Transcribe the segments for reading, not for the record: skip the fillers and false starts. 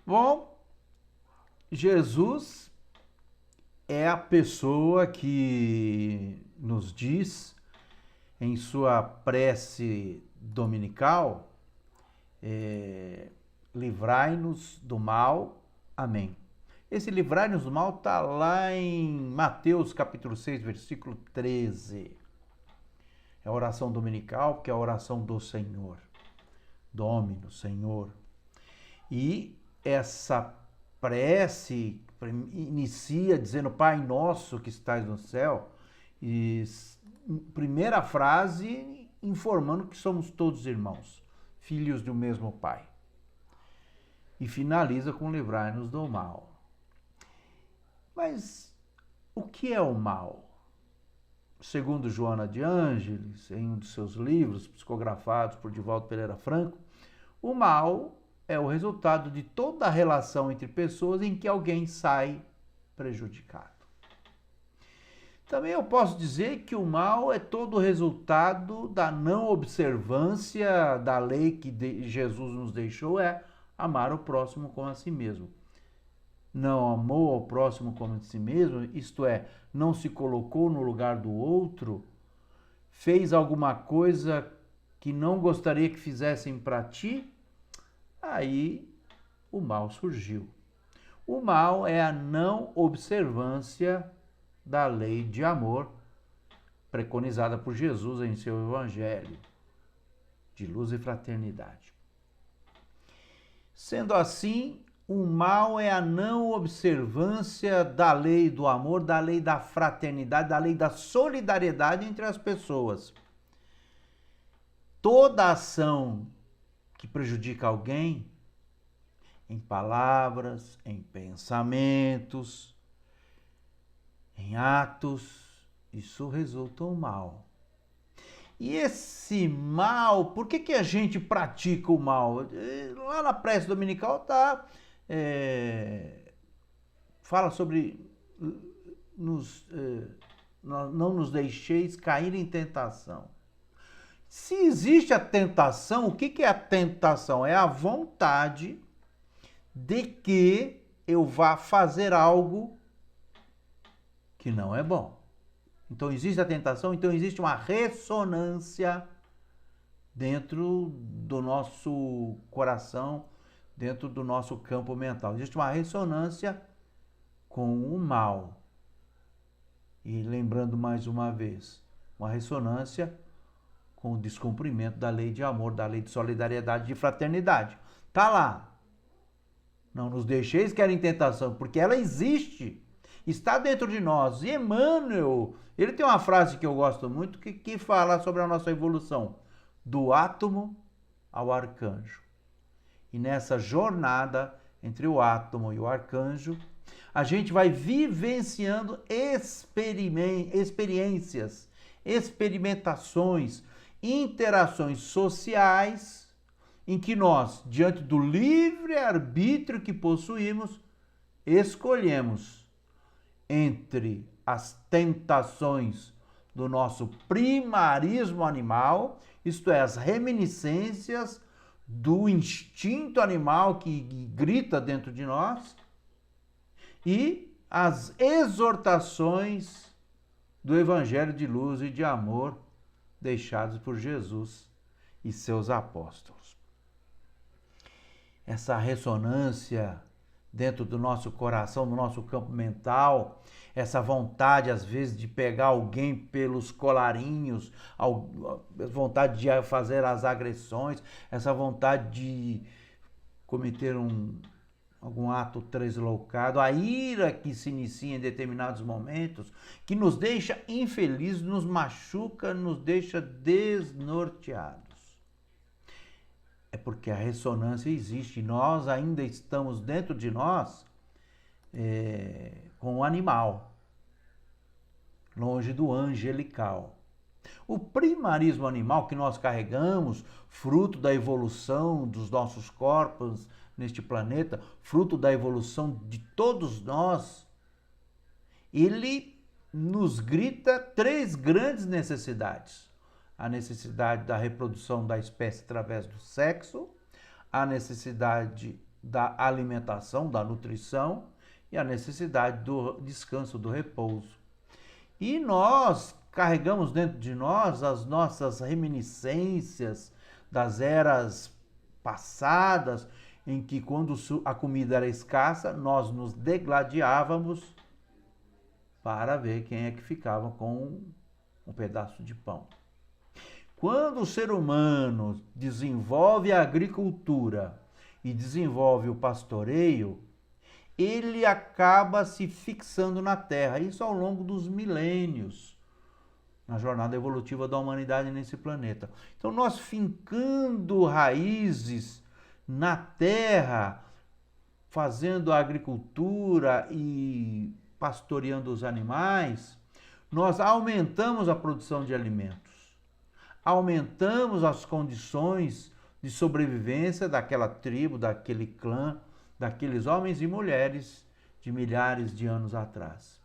Bom, Jesus é a pessoa que nos diz em sua prece dominical, livrai-nos do mal, amém. Esse livrai-nos do mal está lá em Mateus capítulo 6, versículo 13. É a oração dominical, que é a oração do Senhor, Domino, Senhor. E essa prece inicia dizendo Pai nosso que estás no céu, e primeira frase informando que somos todos irmãos, filhos do mesmo Pai. E finaliza com livrai-nos do mal. Mas o que é o mal? Segundo Joana de Ângeles, em um de seus livros psicografados por Divaldo Pereira Franco, o mal é o resultado de toda a relação entre pessoas em que alguém sai prejudicado. Também eu posso dizer que o mal é todo o resultado da não observância da lei que Jesus nos deixou, é amar o próximo como a si mesmo. Não amou ao próximo como a si mesmo, isto é, não se colocou no lugar do outro, fez alguma coisa que não gostaria que fizessem para ti, aí o mal surgiu. O mal é a não observância da lei de amor preconizada por Jesus em seu evangelho de luz e fraternidade. Sendo assim, o mal é a não observância da lei do amor, da lei da fraternidade, da lei da solidariedade entre as pessoas. Toda ação que prejudica alguém, em palavras, em pensamentos, em atos, isso resulta um mal. E esse mal, por que a gente pratica o mal? Lá na prece dominical fala sobre não nos deixeis cair em tentação. Se existe a tentação, o que é a tentação? É a vontade de que eu vá fazer algo que não é bom. Então existe a tentação, então existe uma ressonância dentro do nosso coração, dentro do nosso campo mental. Existe uma ressonância com o mal. E lembrando mais uma vez, uma ressonância com o descumprimento da lei de amor, da lei de solidariedade, de fraternidade. Tá lá. Não nos deixeis cair em tentação, porque ela existe. Está dentro de nós. E Emmanuel, ele tem uma frase que eu gosto muito que fala sobre a nossa evolução. Do átomo ao arcanjo. E nessa jornada entre o átomo e o arcanjo, a gente vai vivenciando experiências, experimentações, interações sociais, em que nós, diante do livre-arbítrio que possuímos, escolhemos entre as tentações do nosso primarismo animal, isto é, as reminiscências do instinto animal que grita dentro de nós, e as exortações do Evangelho de luz e de amor deixados por Jesus e seus apóstolos. Essa ressonância dentro do nosso coração, do nosso campo mental, essa vontade às vezes de pegar alguém pelos colarinhos, a vontade de fazer as agressões, essa vontade de cometer algum ato translocado, a ira que se inicia em determinados momentos, que nos deixa infelizes, nos machuca, nos deixa desnorteados. É porque a ressonância existe. Nós ainda estamos dentro de nós com o animal, longe do angelical. O primarismo animal que nós carregamos, fruto da evolução dos nossos corpos neste planeta, fruto da evolução de todos nós, ele nos grita três grandes necessidades. A necessidade da reprodução da espécie através do sexo, a necessidade da alimentação, da nutrição e a necessidade do descanso, do repouso. E nós carregamos dentro de nós as nossas reminiscências das eras passadas, em que quando a comida era escassa, nós nos degladiávamos para ver quem é que ficava com um pedaço de pão. Quando o ser humano desenvolve a agricultura e desenvolve o pastoreio, ele acaba se fixando na terra, isso ao longo dos milênios, na jornada evolutiva da humanidade nesse planeta. Então, nós fincando raízes na terra, fazendo a agricultura e pastoreando os animais, nós aumentamos a produção de alimentos, aumentamos as condições de sobrevivência daquela tribo, daquele clã, daqueles homens e mulheres de milhares de anos atrás.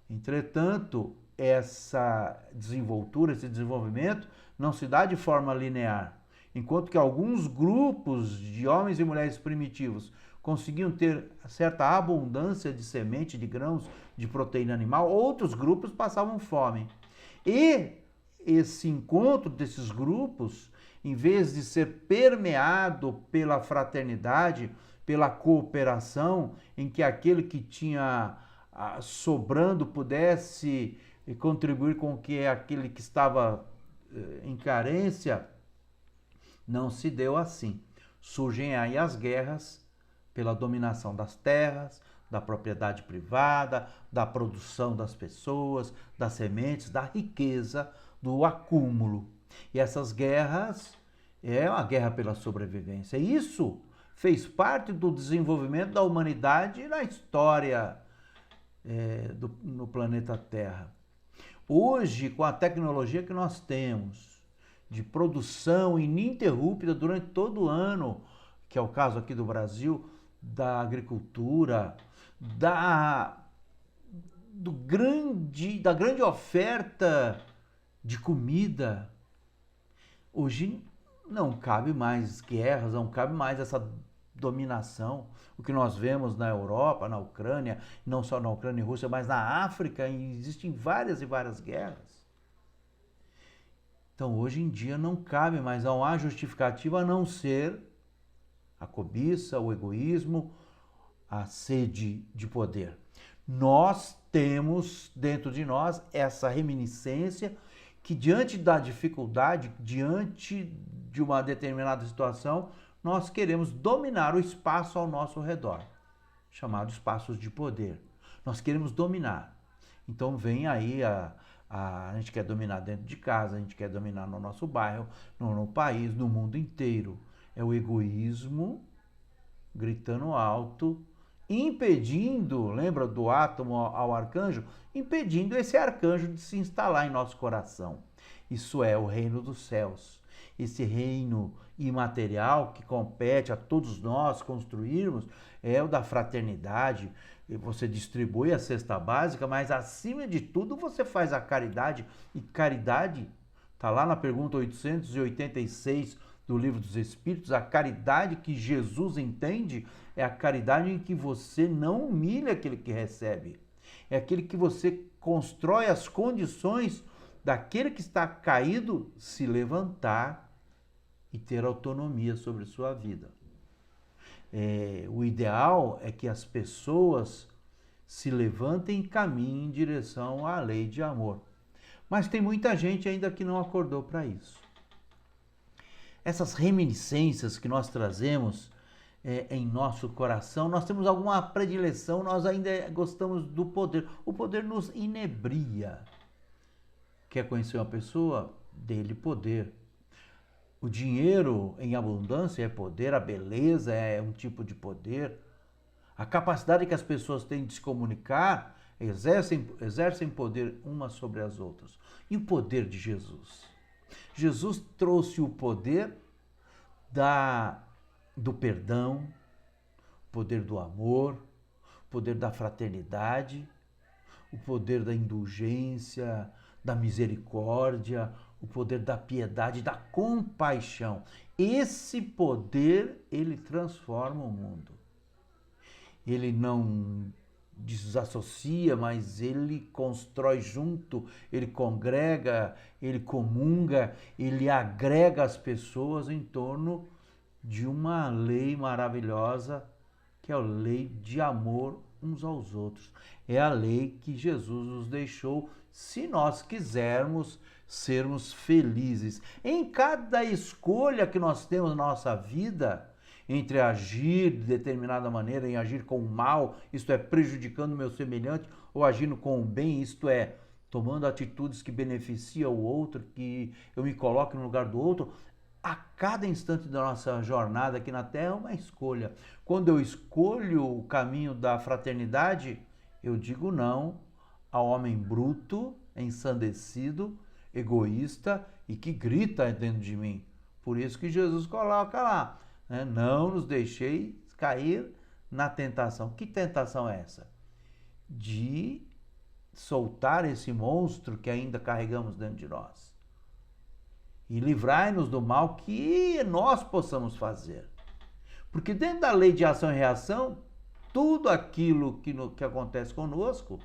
Entretanto, essa desenvoltura, esse desenvolvimento não se dá de forma linear. Enquanto que alguns grupos de homens e mulheres primitivos conseguiam ter certa abundância de semente, de grãos, de proteína animal, outros grupos passavam fome. E esse encontro desses grupos, em vez de ser permeado pela fraternidade, pela cooperação, em que aquele que tinha sobrando pudesse contribuir com o que aquele que estava em carência, não se deu assim. Surgem aí as guerras pela dominação das terras, da propriedade privada, da produção das pessoas, das sementes, da riqueza, do acúmulo. E essas guerras é uma guerra pela sobrevivência. Isso fez parte do desenvolvimento da humanidade na história no planeta Terra. Hoje, com a tecnologia que nós temos, de produção ininterrupta durante todo o ano, que é o caso aqui do Brasil, da agricultura, da grande oferta de comida, hoje não cabe mais guerras, não cabe mais essa dominação. O que nós vemos na Europa, na Ucrânia, não só na Ucrânia e Rússia, mas na África, existem várias e várias guerras. Então, hoje em dia, não cabe mais, não há justificativa a não ser a cobiça, o egoísmo, a sede de poder. Nós temos dentro de nós essa reminiscência que, diante da dificuldade, diante de uma determinada situação, nós queremos dominar o espaço ao nosso redor, chamado espaços de poder. Nós queremos dominar. Então vem aí a gente quer dominar dentro de casa, a gente quer dominar no nosso bairro, no país, no mundo inteiro. É o egoísmo gritando alto, impedindo, lembra do átomo ao arcanjo? Impedindo esse arcanjo de se instalar em nosso coração. Isso é o reino dos céus. Esse reino imaterial que compete a todos nós construirmos é o da fraternidade. Você distribui a cesta básica, mas acima de tudo você faz a caridade. E caridade, está lá na pergunta 886 do Livro dos Espíritos, a caridade que Jesus entende é a caridade em que você não humilha aquele que recebe. É aquele que você constrói as condições daquele que está caído se levantar e ter autonomia sobre sua vida. O ideal é que as pessoas se levantem e caminhem em direção à lei de amor. Mas tem muita gente ainda que não acordou para isso. Essas reminiscências que nós trazemos em nosso coração, nós temos alguma predileção, nós ainda gostamos do poder. O poder nos inebria. Quer conhecer uma pessoa? Dê-lhe poder. O dinheiro em abundância é poder, a beleza é um tipo de poder. A capacidade que as pessoas têm de se comunicar, exercem poder umas sobre as outras. E o poder de Jesus? Jesus trouxe o poder do perdão, o poder do amor, o poder da fraternidade, o poder da indulgência, da misericórdia, o poder da piedade, da compaixão. Esse poder, ele transforma o mundo. Ele não desassocia, mas ele constrói junto, ele congrega, ele comunga, ele agrega as pessoas em torno de uma lei maravilhosa, que é a lei de amor uns aos outros. É a lei que Jesus nos deixou, se nós quisermos sermos felizes. Em cada escolha que nós temos na nossa vida, entre agir de determinada maneira e agir com o mal, isto é, prejudicando o meu semelhante, ou agindo com o bem, isto é, tomando atitudes que beneficiam o outro, que eu me coloque no lugar do outro, a cada instante da nossa jornada aqui na Terra é uma escolha. Quando eu escolho o caminho da fraternidade, eu digo não ao homem bruto, ensandecido, egoísta e que grita dentro de mim. Por isso que Jesus coloca lá, né? Não nos deixeis cair na tentação. Que tentação é essa? De soltar esse monstro que ainda carregamos dentro de nós. E livrai-nos do mal que nós possamos fazer. Porque dentro da lei de ação e reação, tudo aquilo que acontece conosco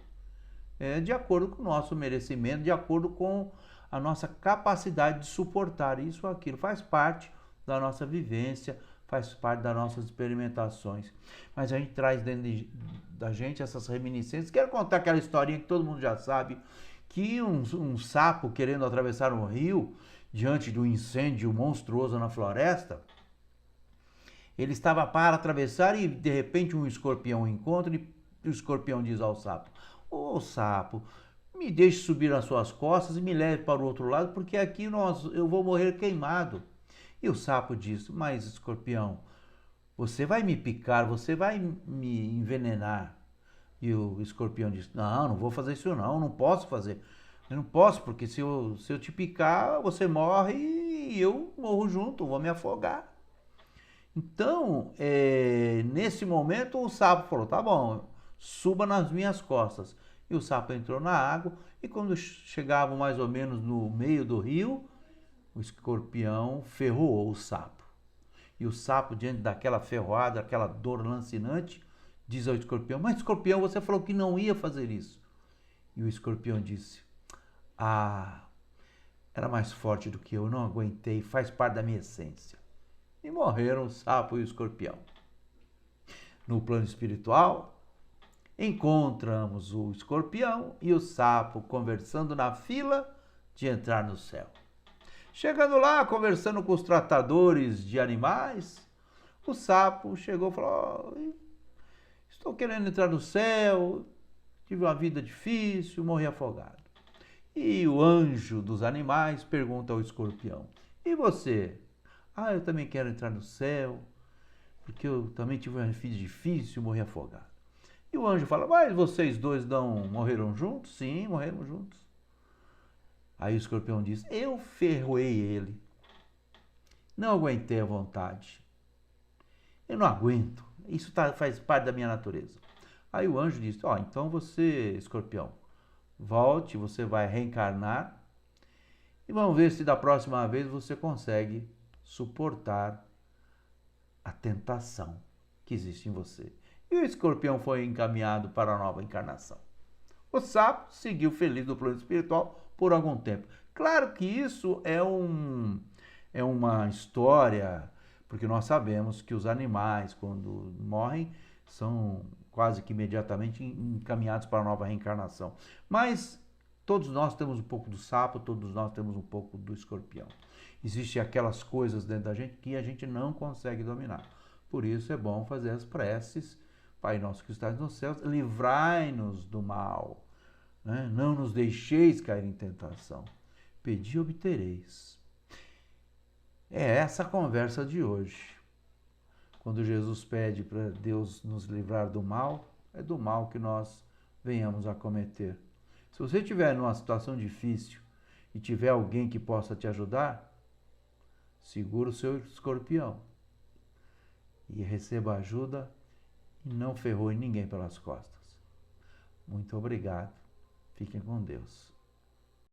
é de acordo com o nosso merecimento, de acordo com a nossa capacidade de suportar isso ou aquilo. Faz parte da nossa vivência, faz parte das nossas experimentações. Mas a gente traz dentro da gente essas reminiscências. Quero contar aquela historinha que todo mundo já sabe, que um sapo querendo atravessar um rio, diante de um incêndio monstruoso na floresta, ele estava para atravessar e de repente um escorpião o encontra e o escorpião diz ao sapo: "Ô sapo, me deixe subir nas suas costas e me leve para o outro lado, porque aqui eu vou morrer queimado." E o sapo diz: "Mas escorpião, você vai me picar, você vai me envenenar." E o escorpião diz: "Não, não vou fazer isso não, não posso fazer. Eu não posso, porque se eu te picar, você morre e eu morro junto, vou me afogar." Então, nesse momento, o sapo falou: "Tá bom, suba nas minhas costas." E o sapo entrou na água e quando chegavam mais ou menos no meio do rio, o escorpião ferroou o sapo. E o sapo, diante daquela ferroada, aquela dor lancinante, diz ao escorpião: "Mas escorpião, você falou que não ia fazer isso." E o escorpião disse: "Ah, era mais forte do que eu, não aguentei, faz parte da minha essência." E morreram o sapo e o escorpião. No plano espiritual, encontramos o escorpião e o sapo conversando na fila de entrar no céu. Chegando lá, conversando com os tratadores de animais, o sapo chegou e falou: "Estou querendo entrar no céu, tive uma vida difícil, morri afogado." E o anjo dos animais pergunta ao escorpião: "E você?" "Ah, eu também quero entrar no céu, porque eu também tive uma vida difícil, morri afogado." E o anjo fala: "Mas vocês dois não morreram juntos?" "Sim, morremos juntos." Aí o escorpião diz: "Eu ferroei ele, não aguentei a vontade, eu não aguento, isso faz parte da minha natureza." Aí o anjo diz: "Então você, escorpião, volte, você vai reencarnar e vamos ver se da próxima vez você consegue suportar a tentação que existe em você." E o escorpião foi encaminhado para a nova encarnação. O sapo seguiu feliz no plano espiritual por algum tempo. Claro que isso é uma história, porque nós sabemos que os animais, quando morrem, são quase que imediatamente encaminhados para a nova reencarnação. Mas todos nós temos um pouco do sapo, todos nós temos um pouco do escorpião. Existem aquelas coisas dentro da gente que a gente não consegue dominar. Por isso é bom fazer as preces: "Pai nosso que estás nos céus, livrai-nos do mal, né? Não nos deixeis cair em tentação. Pedi e obtereis." É essa a conversa de hoje. Quando Jesus pede para Deus nos livrar do mal, é do mal que nós venhamos a cometer. Se você estiver numa situação difícil e tiver alguém que possa te ajudar, segura o seu escorpião e receba ajuda e não ferroe ninguém pelas costas. Muito obrigado. Fiquem com Deus.